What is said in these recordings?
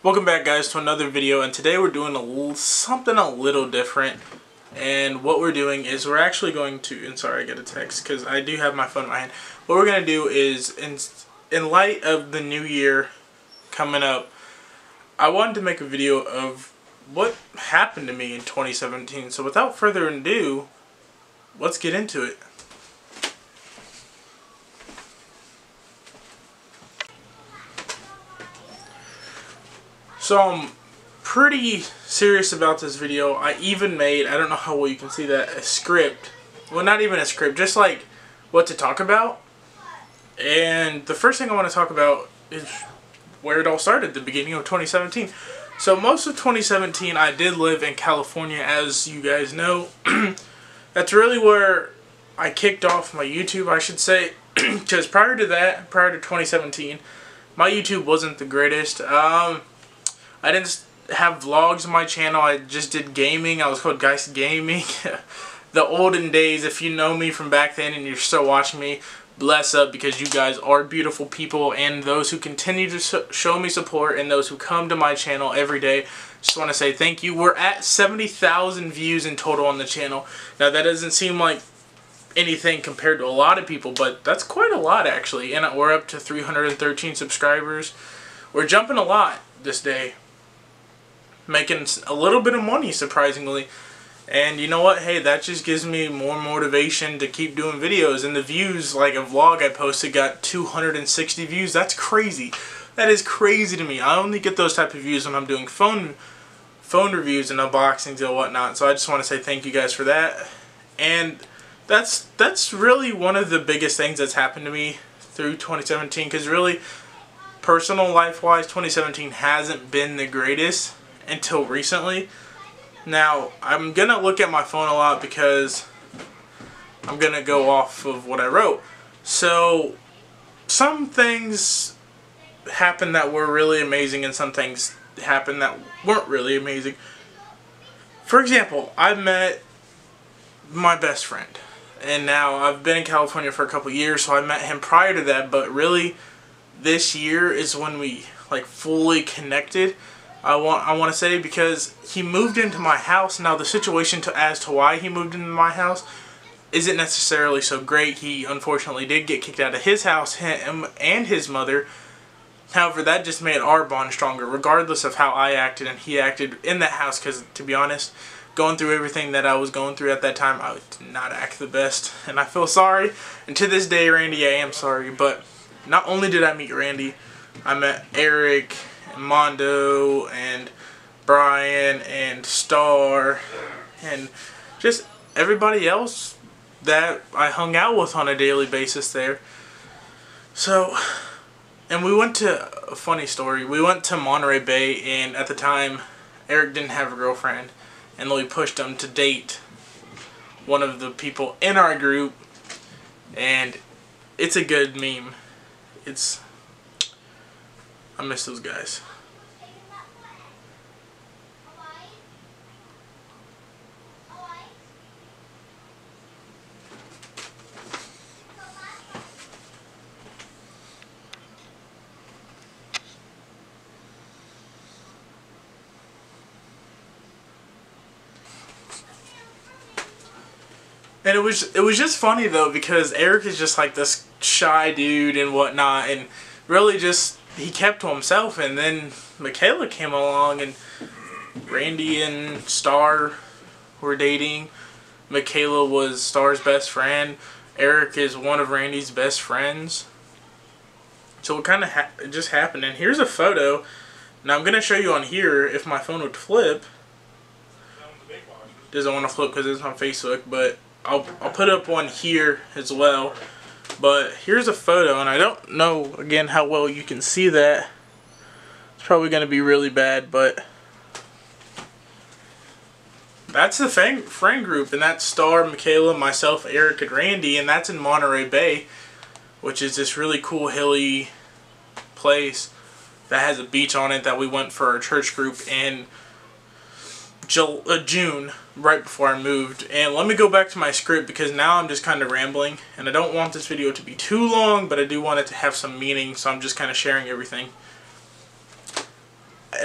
Welcome back, guys, to another video, and today we're doing something a little different. And what we're doing is we're actually going to, and sorry I get a text because I do have my phone in my hand. What we're going to do is, in light of the new year coming up, I wanted to make a video of what happened to me in 2017. So without further ado, let's get into it. So I'm pretty serious about this video. I even made, I don't know how well you can see that, a script. Well, not even a script, just like what to talk about. And the first thing I want to talk about is where it all started, the beginning of 2017. So most of 2017 I did live in California, as you guys know. That's really where I kicked off my YouTube, I should say. Because prior to that, prior to 2017, my YouTube wasn't the greatest. I didn't have vlogs on my channel. I just did gaming. I was called Geist Gaming. The olden days, if you know me from back then and you're still watching me, bless up, because you guys are beautiful people, and those who continue to show me support and those who come to my channel every day, just want to say thank you. We're at 70,000 views in total on the channel. Now that doesn't seem like anything compared to a lot of people, but that's quite a lot actually, and we're up to 313 subscribers. We're jumping a lot this day, making a little bit of money, surprisingly. And you know what, hey, that just gives me more motivation to keep doing videos. And the views, like a vlog I posted got 260 views. That's crazy. That is crazy to me. I only get those type of views when I'm doing phone reviews and unboxings and whatnot. So I just want to say thank you guys for that. And that's really one of the biggest things that's happened to me through 2017, because really, personal life wise, 2017 hasn't been the greatest until recently. Now, I'm going to look at my phone a lot because I'm going to go off of what I wrote. So, some things happened that were really amazing, and some things happened that weren't really amazing. For example, I met my best friend. And now, I've been in California for a couple years, so I met him prior to that. But really, this year is when we fully connected. I want to say, because he moved into my house. Now the situation as to why he moved into my house isn't necessarily so great. He unfortunately did get kicked out of his house, him and his mother. However, that just made our bond stronger, regardless of how I acted and he acted in that house. Because to be honest, going through everything that I was going through at that time, I did not act the best, and I feel sorry. And to this day, Randy, I am sorry. But not only did I meet Randy, I met Eric, Mondo, and Brian, and Star, and just everybody else that I hung out with on a daily basis there. So, and we went to, a funny story, we went to Monterey Bay, and at the time Eric didn't have a girlfriend, and we pushed him to date one of the people in our group, and it's a good meme. I miss those guys. And it was just funny though, because Eric is just like this shy dude and whatnot, and really just he kept to himself. And then Michaela came along, and Randy and Star were dating. Michaela was Star's best friend. Eric is one of Randy's best friends. So it kind of it just happened. And here's a photo. Now I'm gonna show you on here if my phone would flip. Doesn't want to flip because it's on Facebook, but I'll put up one here as well. But here's a photo, and I don't know, again, how well you can see that. It's probably going to be really bad, but that's the friend group, and that's Star, Michaela, myself, Eric, and Randy, and that's in Monterey Bay, which is this really cool hilly place that has a beach on it that we went for our church group in June, right before I moved. And let me go back to my script, because now I'm just kind of rambling, and I don't want this video to be too long, but I do want it to have some meaning, so I'm just kind of sharing everything.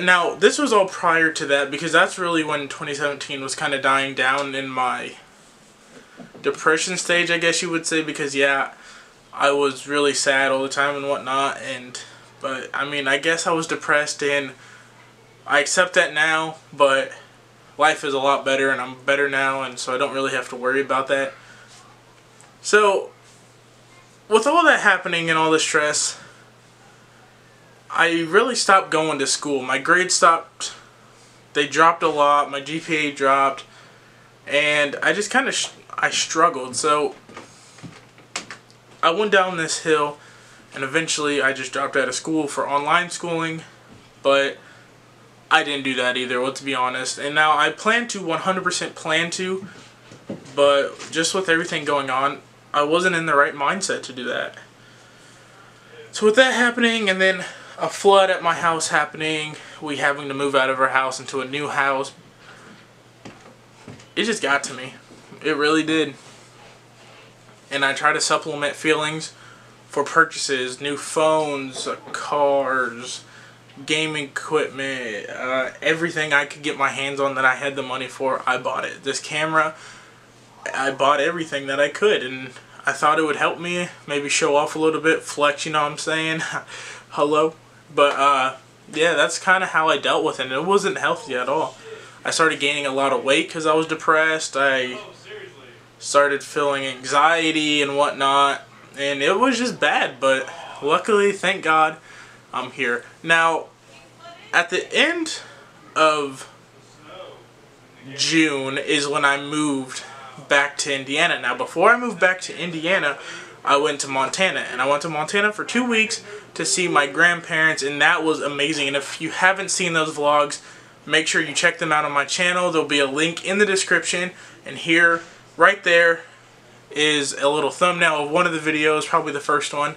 Now, this was all prior to that, because that's really when 2017 was kind of dying down in my depression stage, I guess you would say, because yeah, I was really sad all the time and whatnot, but I mean, I guess I was depressed, and I accept that now, but life is a lot better, and I'm better now, and so I don't really have to worry about that. So, with all that happening and all the stress, I really stopped going to school. My grades stopped, they dropped a lot, my GPA dropped, and I just kind of, I struggled. So, I went down this hill, and eventually I just dropped out of school for online schooling, but I didn't do that either, let's be honest. And now I plan to, 100% plan to, but just with everything going on, I wasn't in the right mindset to do that. So with that happening, and then a flood at my house happening, we having to move out of our house into a new house, it just got to me. It really did. And I try to supplement feelings for purchases, new phones, cars, gaming equipment, everything I could get my hands on that I had the money for, I bought it. This camera, I bought everything that I could, and I thought it would help me, maybe show off a little bit, flex, you know what I'm saying? Hello? But, yeah, that's kind of how I dealt with it, and it wasn't healthy at all. I started gaining a lot of weight because I was depressed. I started feeling anxiety and whatnot, and it was just bad, but luckily, thank God, I'm here. Now, at the end of June is when I moved back to Indiana. Now, before I moved back to Indiana, I went to Montana, and I went to Montana for 2 weeks to see my grandparents, and that was amazing. And if you haven't seen those vlogs, make sure you check them out on my channel. There'll be a link in the description, and here, right there, is a little thumbnail of one of the videos, probably the first one.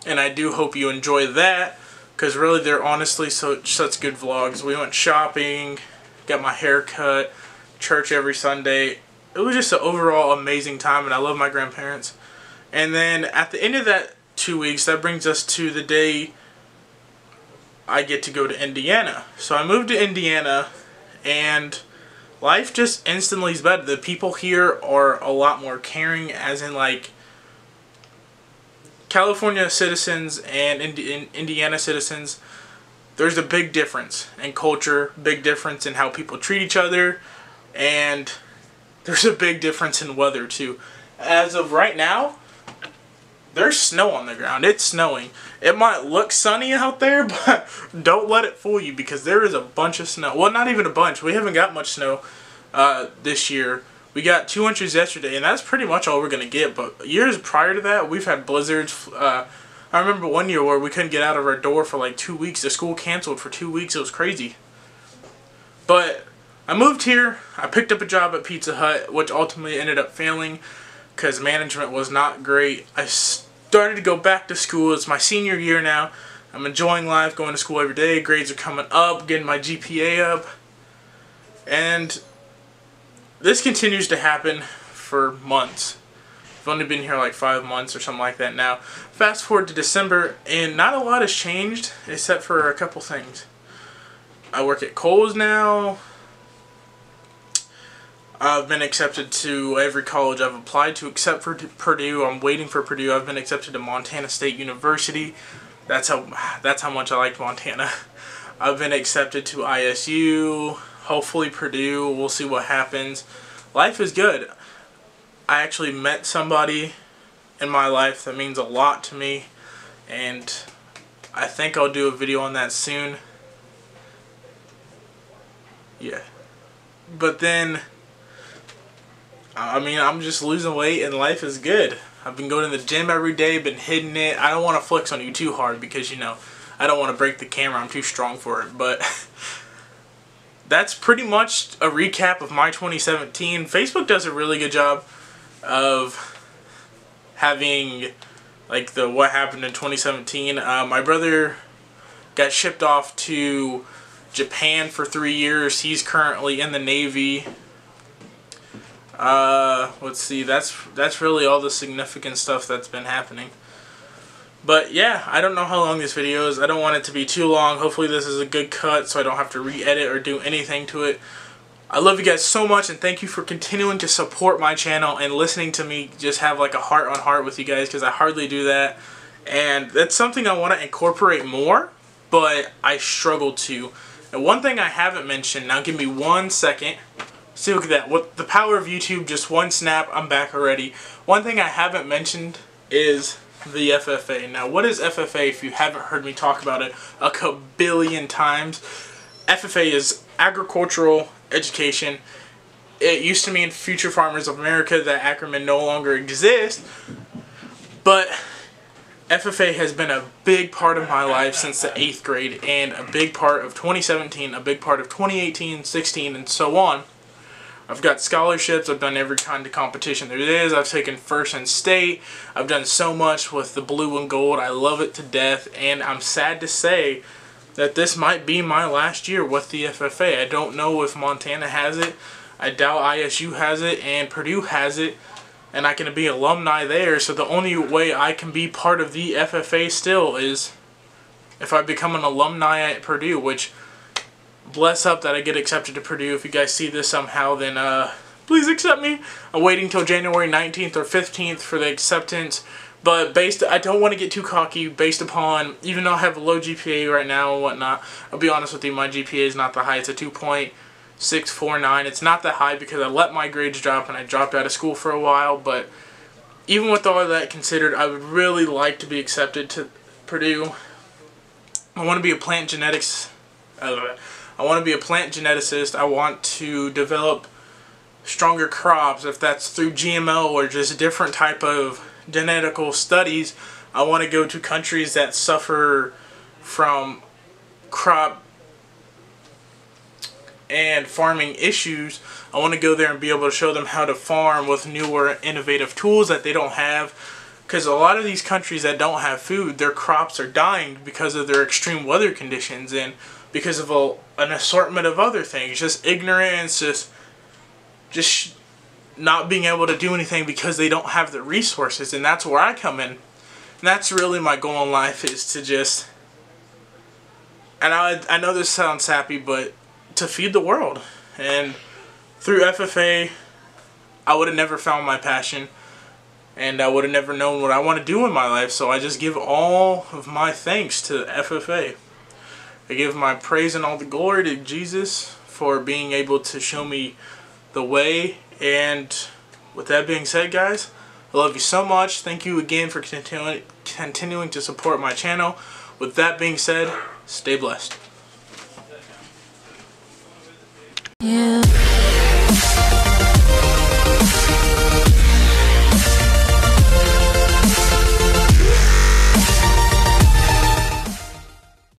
And I do hope you enjoy that, because really they're honestly such good vlogs. We went shopping, got my hair cut, church every Sunday. It was just an overall amazing time, and I love my grandparents. And then at the end of that 2 weeks, that brings us to the day I get to go to Indiana. So I moved to Indiana, and life just instantly is better. The people here are a lot more caring, as in like California citizens and Indiana citizens. There's a big difference in culture, big difference in how people treat each other, and there's a big difference in weather too. As of right now, there's snow on the ground. It's snowing. It might look sunny out there, but don't let it fool you, because there is a bunch of snow. Well, not even a bunch. We haven't got much snow this year. We got 2 inches yesterday, and that's pretty much all we're going to get. But years prior to that, we've had blizzards. I remember one year where we couldn't get out of our door for like 2 weeks. The school canceled for 2 weeks. It was crazy. But I moved here. I picked up a job at Pizza Hut, which ultimately ended up failing because management was not great. I started to go back to school. It's my senior year now. I'm enjoying life, going to school every day. Grades are coming up, getting my GPA up. And this continues to happen for months. I've only been here like 5 months or something like that now. Fast forward to December, and not a lot has changed except for a couple things. I work at Kohl's now. I've been accepted to every college I've applied to except for Purdue. I'm waiting for Purdue. I've been accepted to Montana State University. That's how much I like Montana. I've been accepted to ISU. Hopefully Purdue. We'll see what happens. Life is good. I actually met somebody in my life that means a lot to me, and I think I'll do a video on that soon. Yeah. But then, I mean, I'm just losing weight and life is good. I've been going to the gym every day, been hitting it. I don't want to flex on you too hard because, you know, I don't want to break the camera. I'm too strong for it. But that's pretty much a recap of my 2017. Facebook does a really good job of having, like, the what happened in 2017. My brother got shipped off to Japan for 3 years. He's currently in the Navy. Let's see, that's really all the significant stuff that's been happening. But yeah, I don't know how long this video is. I don't want it to be too long. Hopefully this is a good cut so I don't have to re-edit or do anything to it. I love you guys so much, and thank you for continuing to support my channel and listening to me just have like a heart on heart with you guys, because I hardly do that. And that's something I want to incorporate more, but I struggle to. And one thing I haven't mentioned, now give me 1 second. See, look at that. With the power of YouTube, just one snap, I'm back already. One thing I haven't mentioned is the FFA. Now, what is FFA if you haven't heard me talk about it a kabillion times? FFA is Agricultural Education. It used to mean Future Farmers of America. That acronym no longer exists. But FFA has been a big part of my life since the 8th grade, and a big part of 2017, a big part of 2018, 16, and so on. I've got scholarships, I've done every kind of competition there is, I've taken first in state, I've done so much with the blue and gold, I love it to death, and I'm sad to say that this might be my last year with the FFA. I don't know if Montana has it, I doubt ISU has it, and Purdue has it, and I can be alumni there, so the only way I can be part of the FFA still is if I become an alumni at Purdue, which, bless up that I get accepted to Purdue. If you guys see this somehow, then please accept me. I'm waiting till January 19th or 15th for the acceptance, but I don't want to get too cocky based upon, even though I have a low GPA right now and whatnot, I'll be honest with you, my GPA is not that high. It's a 2.649. It's not that high because I let my grades drop and I dropped out of school for a while, but even with all of that considered, I would really like to be accepted to Purdue. I want to be a plant genetics, I want to be a plant geneticist. I want to develop stronger crops, if that's through GMO or just different type of genetical studies. I want to go to countries that suffer from crop and farming issues. I want to go there and be able to show them how to farm with newer innovative tools that they don't have, because a lot of these countries that don't have food, their crops are dying because of their extreme weather conditions and because of an assortment of other things, just ignorance, just not being able to do anything because they don't have the resources. And that's where I come in. And that's really my goal in life, is to just, and I know this sounds sappy, but to feed the world. And through FFA, I would have never found my passion, and I would have never known what I want to do in my life. So I just give all of my thanks to FFA. I give my praise and all the glory to Jesus for being able to show me the way. And with that being said, guys, I love you so much. Thank you again for continuing to support my channel. With that being said, stay blessed.